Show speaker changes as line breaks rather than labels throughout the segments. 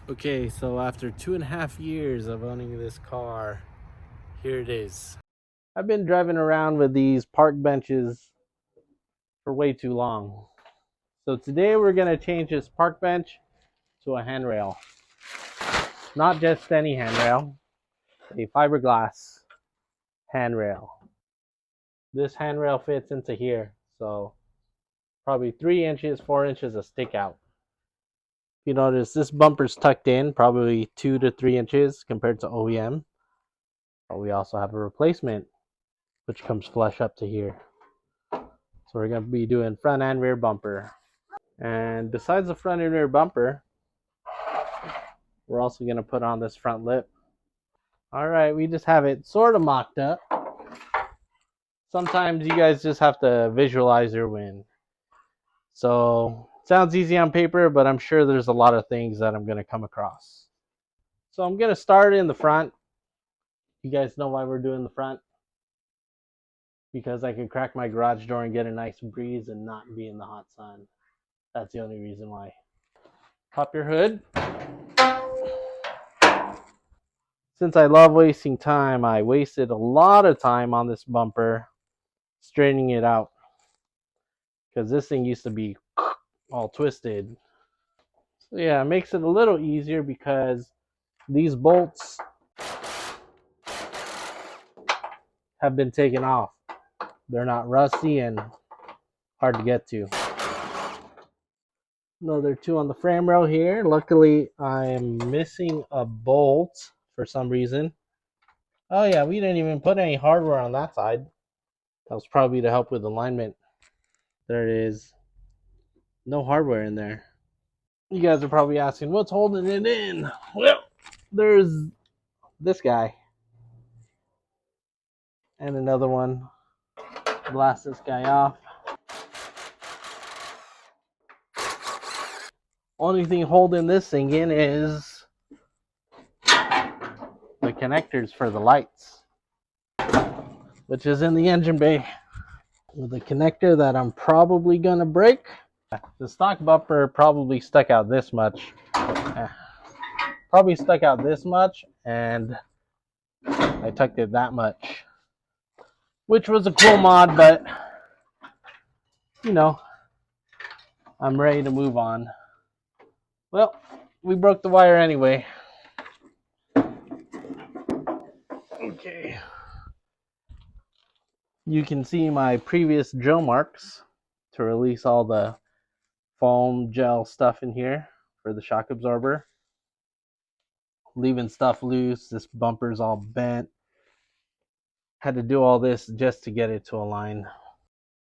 Okay, so after 2.5 years of owning this car, here it is. I've been driving around with these park benches for way too long. So today we're going to change this park bench to a handrail. Not just any handrail, a fiberglass handrail. This handrail fits into here, so probably 3 inches, 4 inches of stick out. You notice this bumper's tucked in probably 2 to 3 inches compared to OEM. But we also have a replacement which comes flush up to here. So we're going to be doing front and rear bumper. And besides the front and rear bumper, we're also going to put on this front lip. All right, we just have it sort of mocked up. Sometimes you guys just have to visualize your win. So sounds easy on paper, but I'm sure there's a lot of things that I'm going to come across. So I'm going to start in the front. You guys know why we're doing the front? Because I can crack my garage door and get a nice breeze and not be in the hot sun. That's the only reason why. Pop your hood. Since I love wasting time, I wasted a lot of time on this bumper straightening it out. Because this thing used to be all twisted. So yeah, it makes it a little easier because these bolts have been taken off. They're not rusty and hard to get to. Another 2 on the frame rail here. Luckily, I am missing a bolt for some reason. Oh yeah, we didn't even put any hardware on that side. That was probably to help with alignment. There it is. No hardware in there. You guys are probably asking, what's holding it in? Well, there's this guy. And another one. Blast this guy off. Only thing holding this thing in is the connectors for the lights, which is in the engine bay. With a connector that I'm probably gonna break. The stock bumper probably stuck out this much. Probably stuck out this much, and I tucked it that much. Which was a cool mod, but you know, I'm ready to move on. Well, we broke the wire anyway. Okay. You can see my previous drill marks to release all the foam gel stuff in here for the shock absorber. Leaving stuff loose. This bumper's all bent. Had to do all this just to get it to align.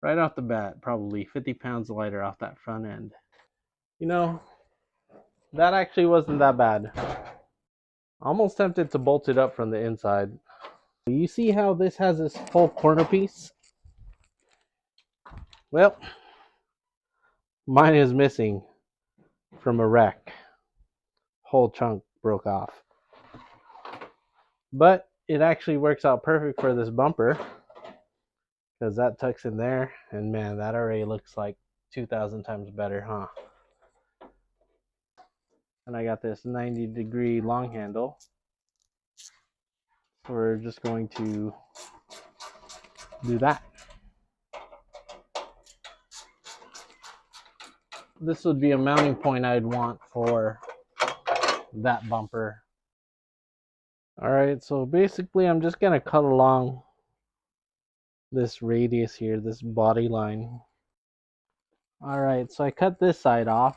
Right off the bat, probably 50 pounds lighter off that front end. You know, that actually wasn't that bad. Almost tempted to bolt it up from the inside. You see how this has this whole corner piece? Well, mine is missing from a wreck. Whole chunk broke off. But it actually works out perfect for this bumper because that tucks in there, and man, that already looks like 2,000 times better, huh? And I got this 90-degree long handle. So we're just going to do that. This would be a mounting point I'd want for that bumper. Alright, so basically I'm just going to cut along this radius here, this body line. Alright, so I cut this side off,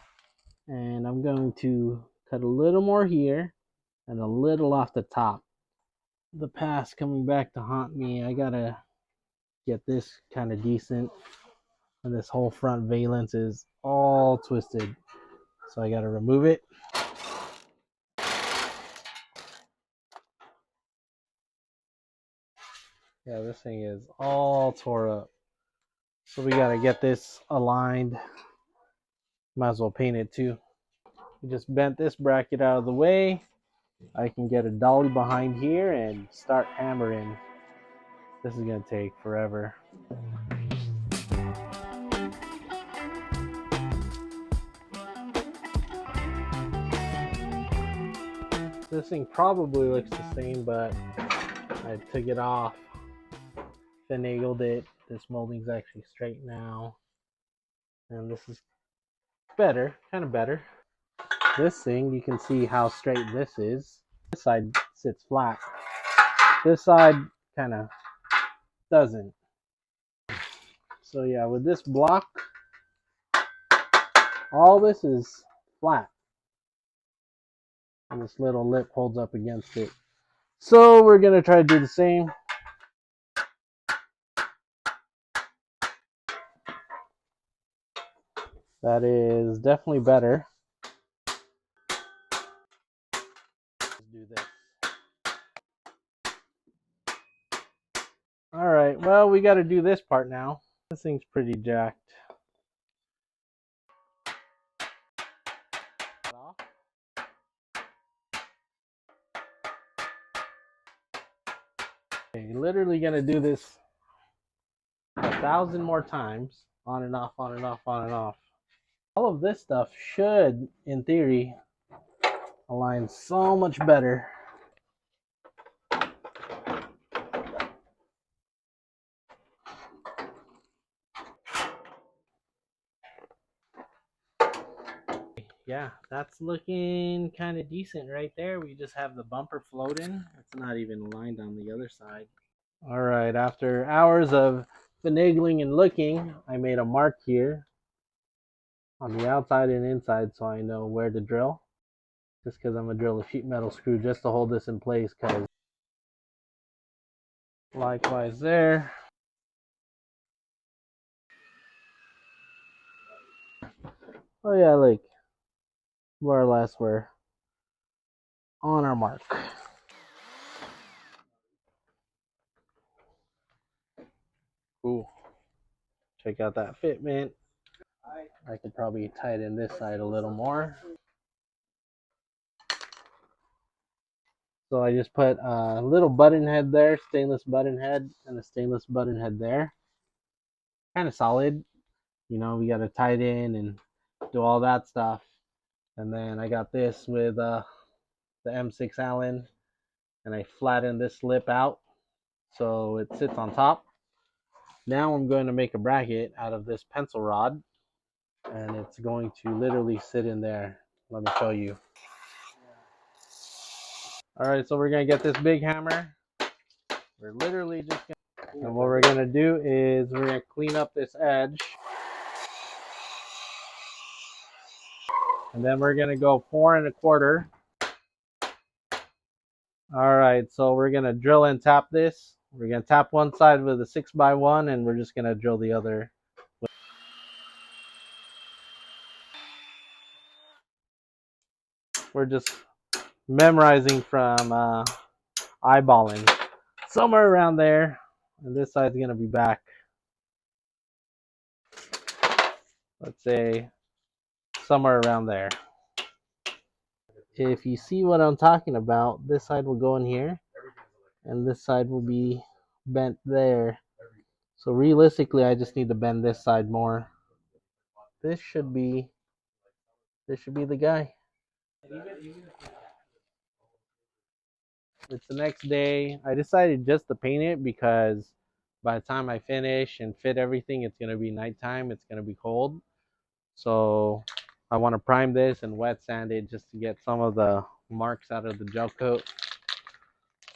and I'm going to cut a little more here and a little off the top. The past coming back to haunt me, I gotta get this kind of decent, and this whole front valence is all twisted, so I gotta remove it. Yeah, this thing is all tore up, so we gotta get this aligned. Might as well paint it too. We just bent this bracket out of the way. I can get a dolly behind here and start hammering. This is gonna take forever. This thing probably looks the same, but I took it off, finagled it. This molding's actually straight now. And this is better, kind of better. This thing, you can see how straight this is. This side sits flat. This side kind of doesn't. So yeah, with this block, all this is flat. And this little lip holds up against it. So we're going to try to do the same. That is definitely better. Let's do this. All right, well, we got to do this part now. This thing's pretty jacked. Okay, literally going to do this 1,000 more times. On and off, on and off, on and off. All of this stuff should, in theory, align so much better. Yeah, that's looking kind of decent right there. We just have the bumper floating. It's not even aligned on the other side. All right, after hours of finagling and looking, I made a mark here on the outside and inside so I know where to drill. Just because I'm going to drill a sheet metal screw just to hold this in place, because likewise there. Oh yeah, like more or less we're on our mark. Cool. Check out that fitment. I could probably tighten this side a little more. So I just put a little button head there, stainless button head, and a stainless button head there. Kind of solid. You know, we got to tighten and do all that stuff. And then I got this with the M6 Allen, and I flattened this lip out so it sits on top. Now I'm going to make a bracket out of this pencil rod, and it's going to literally sit in there. Let me show you. All right, so we're going to get this big hammer. We're literally just going to, and what we're going to do is we're going to clean up this edge. And then we're going to go 4 1/4. All right, so we're going to drill and tap this. We're going to tap one side with a 6x1, and we're just going to drill the other. We're just memorizing from eyeballing. Somewhere around there. And this side's going to be back. Let's say somewhere around there. If you see what I'm talking about, this side will go in here, and this side will be bent there. So realistically, I just need to bend this side more. This should be the guy. It's the next day. I decided just to paint it because by the time I finish and fit everything, it's going to be nighttime. It's going to be cold. So I want to prime this and wet sand it just to get some of the marks out of the gel coat.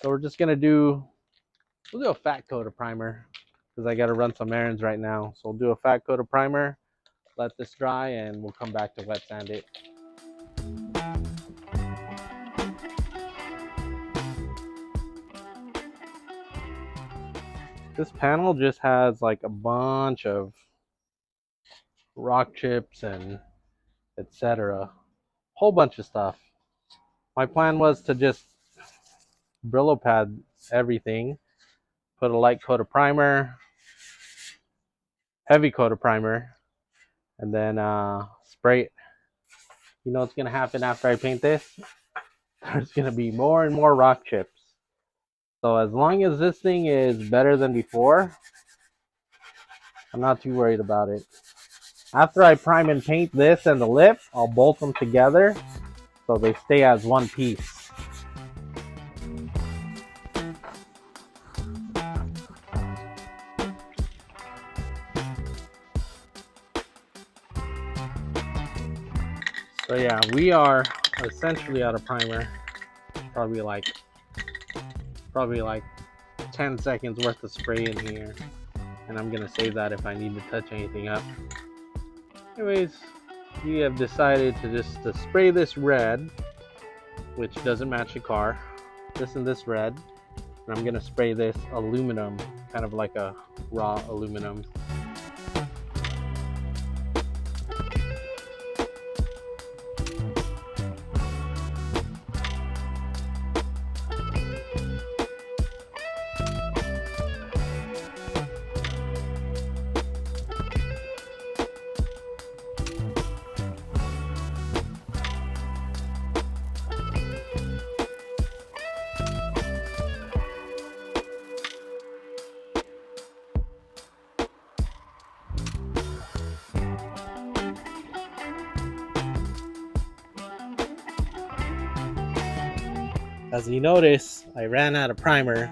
So we're just going to we'll do a fat coat of primer because I got to run some errands right now. So we'll do a fat coat of primer, let this dry, and we'll come back to wet sand it. This panel just has like a bunch of rock chips and etc. Whole bunch of stuff. My plan was to just Brillo pad everything, put a light coat of primer, heavy coat of primer, and then spray it. You know what's gonna happen after I paint this? There's gonna be more and more rock chips. So as long as this thing is better than before, I'm not too worried about it. After I prime and paint this and the lip, I'll bolt them together so they stay as one piece. yeah, we are essentially out of primer. Probably like 10 seconds worth of spray in here, and I'm gonna save that if I need to touch anything up. Anyways, we have decided to just spray this red, which doesn't match the car. This and this red, and I'm gonna spray this aluminum, kind of like a raw aluminum. As you notice, I ran out of primer.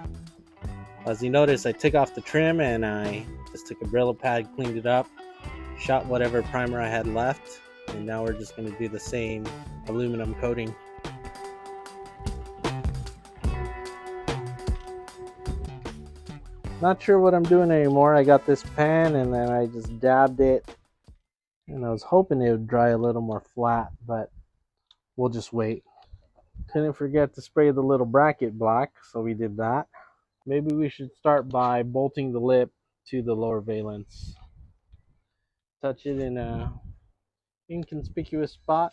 As you notice, I took off the trim and I just took a Brillo pad, cleaned it up, shot whatever primer I had left, and now we're just going to do the same aluminum coating. Not sure what I'm doing anymore. I got this pen and then I just dabbed it, and I was hoping it would dry a little more flat, but we'll just wait. Couldn't forget to spray the little bracket black, so we did that. Maybe we should start by bolting the lip to the lower valence. Touch it in a inconspicuous spot.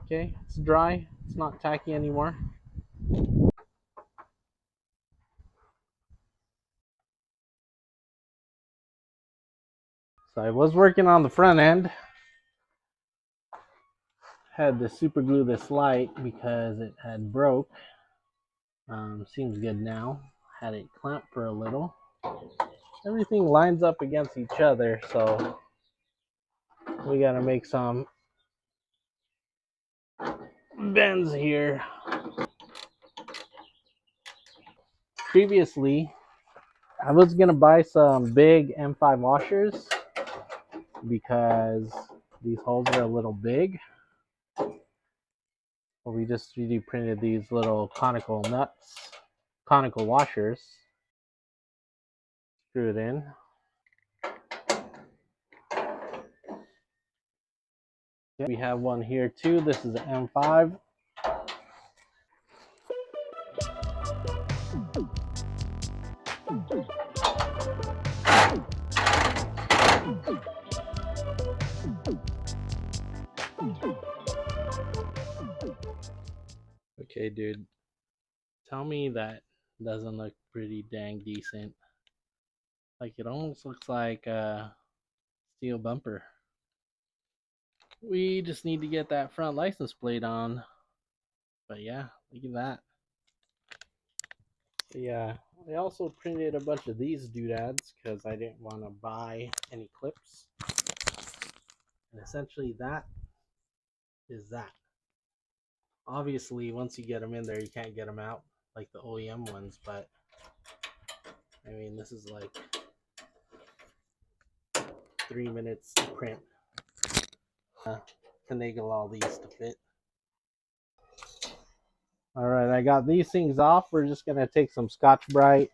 Okay, it's dry. It's not tacky anymore. So I was working on the front end. Had to super glue this light because it had broke. Seems good now. Had it clamped for a little. Everything lines up against each other, so we gotta make some bends here. Previously, I was gonna buy some big M5 washers because these holes are a little big. So we just 3D printed these little conical nuts, conical washers. Screw it in. We have one here too. This is an M5. Okay, dude. Tell me that doesn't look pretty dang decent. Like, it almost looks like a steel bumper. We just need to get that front license plate on. But yeah, look at that. So yeah, I also printed a bunch of these doodads because I didn't want to buy any clips. And essentially that is that. Obviously, once you get them in there, you can't get them out like the OEM ones, but I mean, this is like 3 minutes to print. Finagle all these to fit. All right, I got these things off. We're just gonna take some Scotch-Brite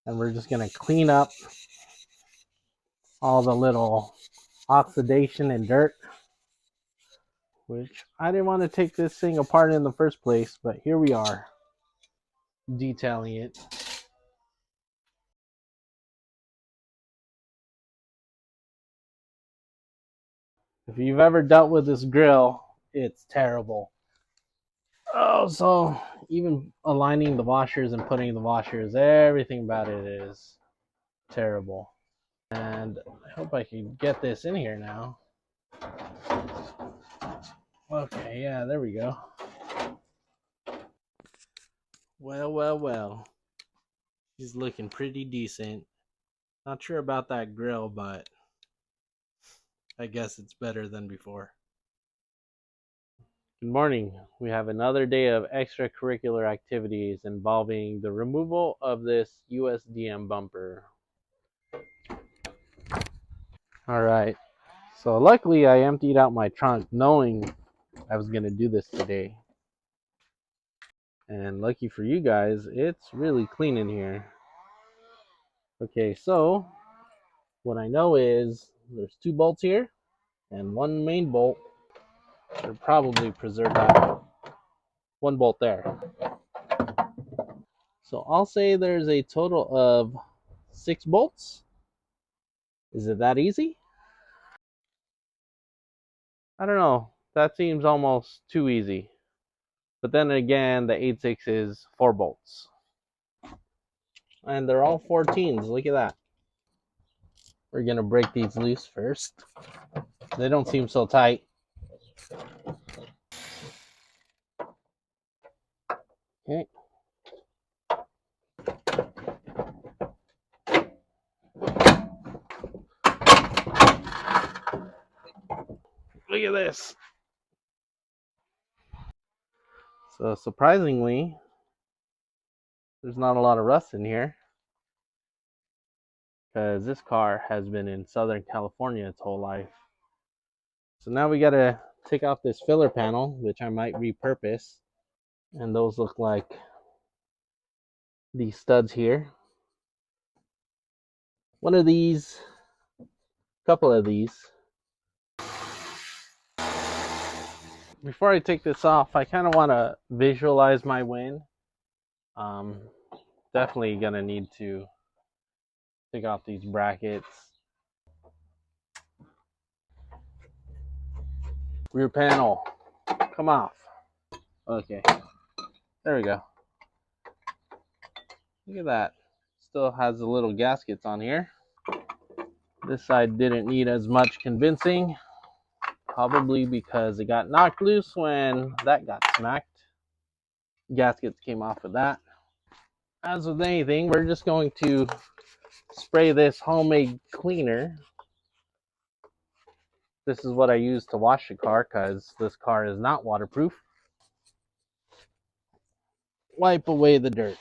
and we're just gonna clean up all the little oxidation and dirt, which I didn't want to take this thing apart in the first place, but here we are detailing it. If you've ever dealt with this grill, it's terrible. Oh, so even aligning the washers and putting the washers, everything about it is terrible. And I hope I can get this in here now. Okay, yeah, there we go. Well. He's looking pretty decent. Not sure about that grill, but I guess it's better than before. Good morning. We have another day of extracurricular activities involving the removal of this USDM bumper. All right. So luckily I emptied out my trunk knowing I was going to do this today. And lucky for you guys, it's really clean in here. Okay, so what I know is there's 2 bolts here and 1 main bolt. Should probably preserve that 1 bolt there. So I'll say there's a total of 6 bolts. Is it that easy? I don't know. That seems almost too easy. But then again, the 8.6 is 4 bolts. And they're all 14s. Look at that. We're going to break these loose first. They don't seem so tight. Okay. Look at this. So surprisingly, there's not a lot of rust in here, because this car has been in Southern California its whole life. So now we got to take off this filler panel, which I might repurpose. And those look like these studs here. One of these, a couple of these. Before I take this off, I kind of want to visualize my win. Definitely gonna need to take off these brackets. Rear panel, come off. Okay, there we go. Look at that. Still has the little gaskets on here. This side didn't need as much convincing, probably because it got knocked loose when that got smacked. Gaskets came off of that. As with anything, we're just going to spray this homemade cleaner. This is what I use to wash the car because this car is not waterproof. Wipe away the dirt.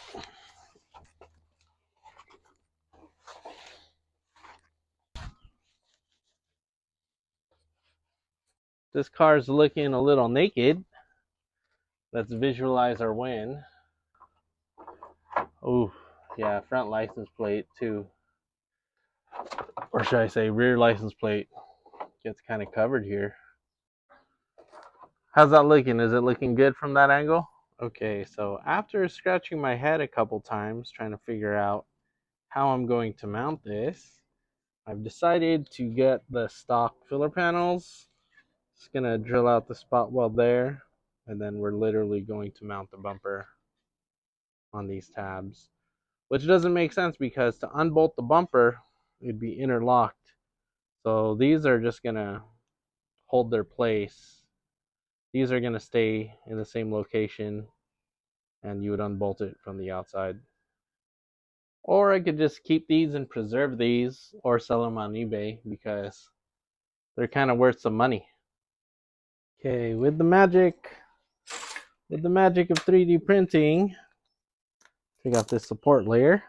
This car is looking a little naked. Let's visualize our win. Oh, yeah, front license plate too. Or should I say rear license plate gets kind of covered here. How's that looking? Is it looking good from that angle? Okay, so after scratching my head a couple times trying to figure out how I'm going to mount this, I've decided to get the stock filler panels. Just gonna drill out the spot weld there, and then we're literally going to mount the bumper on these tabs, which doesn't make sense because to unbolt the bumper, it'd be interlocked. So these are just gonna hold their place. These are gonna stay in the same location, and you would unbolt it from the outside. Or I could just keep these and preserve these or sell them on eBay because they're kind of worth some money. Okay, with the magic of 3D printing, take off this support layer.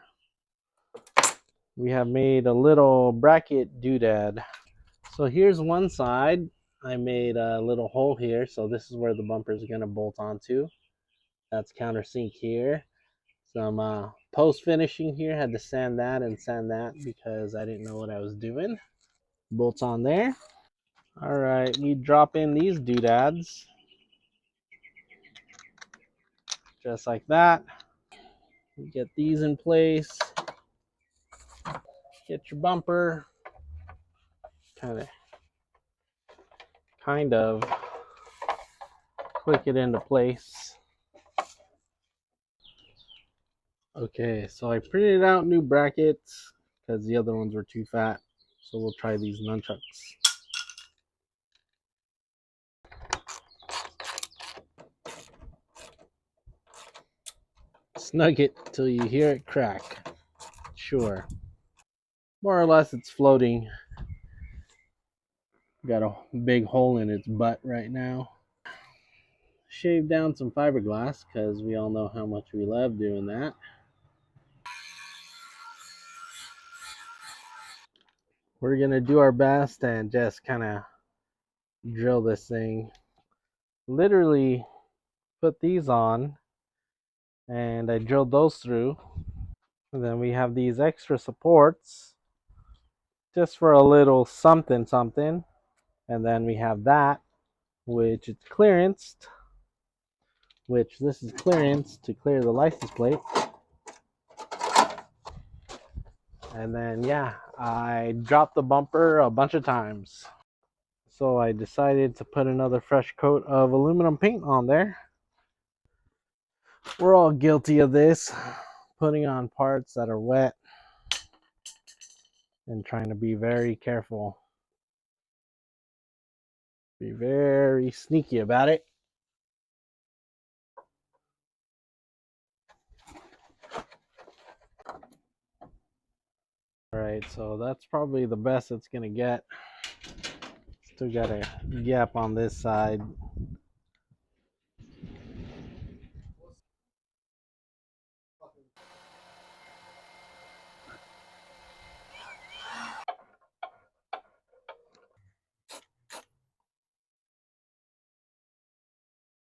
We have made a little bracket doodad. So here's one side. I made a little hole here, so this is where the bumper is going to bolt onto. That's countersink here. Some post finishing here. Had to sand that and sand that because I didn't know what I was doing. Bolts on there. All right, we drop in these doodads just like that. Get these in place. Get your bumper kind of click it into place. Okay, so I printed out new brackets because the other ones were too fat. So we'll try these nunchucks. Snug it till you hear it crack. Sure. More or less it's floating. Got a big hole in its butt right now. Shave down some fiberglass because we all know how much we love doing that. we're gonna do our best and just kind of drill this thing. Literally put these on and I drilled those through. And then we have these extra supports just for a little something something. And then we have that, which is clearanced, which this is clearance to clear the license plate. And then yeah, I dropped the bumper a bunch of times. So I decided to put another fresh coat of aluminum paint on there. We're all guilty of this, putting on parts that are wet and trying to be very careful. Be very sneaky about it. All right, so that's probably the best it's gonna get. Still got a gap on this side.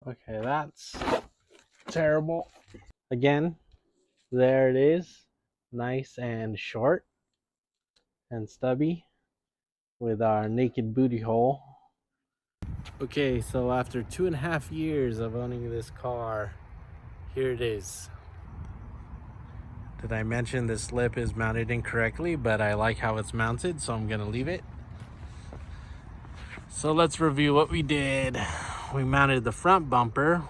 Okay, that's terrible. Again, there it is. Nice and short and stubby with our naked booty hole. Okay, so after 2.5 years of owning this car, here it is. Did I mention this lip is mounted incorrectly, but I like how it's mounted, so I'm gonna leave it. So let's review what we did. We mounted the front bumper.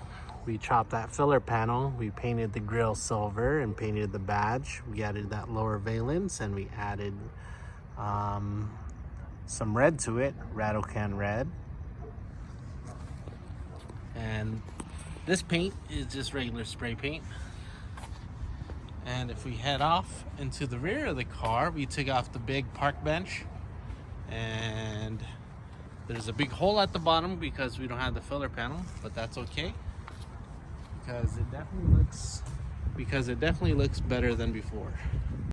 We chopped that filler panel. We painted the grille silver and painted the badge. We added that lower valence and we added some red to it, rattle can red. And this paint is just regular spray paint. And if we head off into the rear of the car, we took off the big park bench, and there's a big hole at the bottom because we don't have the filler panel, but that's okay because it definitely looks better than before.